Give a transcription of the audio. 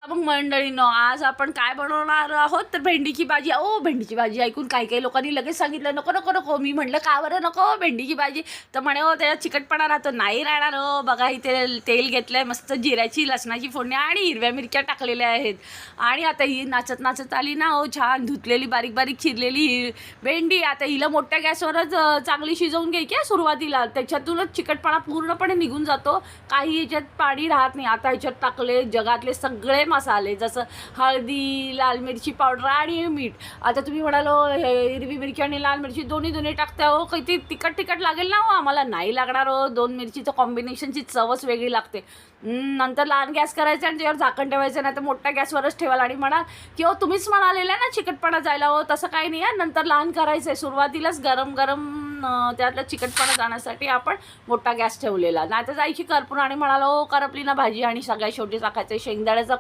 मग मंडळींनो, आज आपण काय बनवणार आहोत तर भेंडीची भाजी. भेंडीची भाजी ऐकून काही लोकांनी लगेच सांगितलं नको नको नको. मी म्हटलं का बरं नको भेंडीची भाजी? तर म्हणे त्याच्यात चिकटपणा राहतो. नाही राहणार हो. बघा इथे तेल घेतलंय, मस्त जिऱ्याची लसणाची फोडणी आणि हिरव्या मिरच्या टाकलेल्या आहेत. आणि आता ही नाचत नाचत आली ना छान धुतलेली बारीक बारीक चिरलेली भेंडी. आता हिला मोठ्या गॅसवरच चांगली शिजवून घ्यायची सुरुवातीला. त्याच्यातूनच चिकटपणा पूर्णपणे निघून जातो. काही याच्यात पाणी राहत नाही. आता याच्यात टाकले जगातले सगळे मसाले, जसं हळदी, लाल मिरची पावडर आणि मीठ. आता तुम्ही म्हणालो हिरवी मिरची आणि लाल मिरची दोन्ही टाकता हो, किती तिखट लागेल ना हो. आम्हाला नाही लागणार हो. 2 मिरचीचं कॉम्बिनेशनची चवच वेगळी लागते. नंतर लहान गॅस करायचा आणि त्याच्यावर झाकण ठेवायचं, नाही तर मोठ्या गॅसवरच ठेवायला. आणि म्हणाल की हो तुम्हीच म्हणालेलं ना चिकटपणा जायला हो, तसं काही नाही आहे. नंतर लहान करायचं आहे. सुरुवातीलाच गरम त्यातलं चिकटपणा जाण्यासाठी आपण मोठा गॅस ठेवलेला. नाही तर जायची करपून आणि म्हणालो करपली ना भाजी. आणि सगळ्या शेवटी टाकायचं शेंगदाण्याचा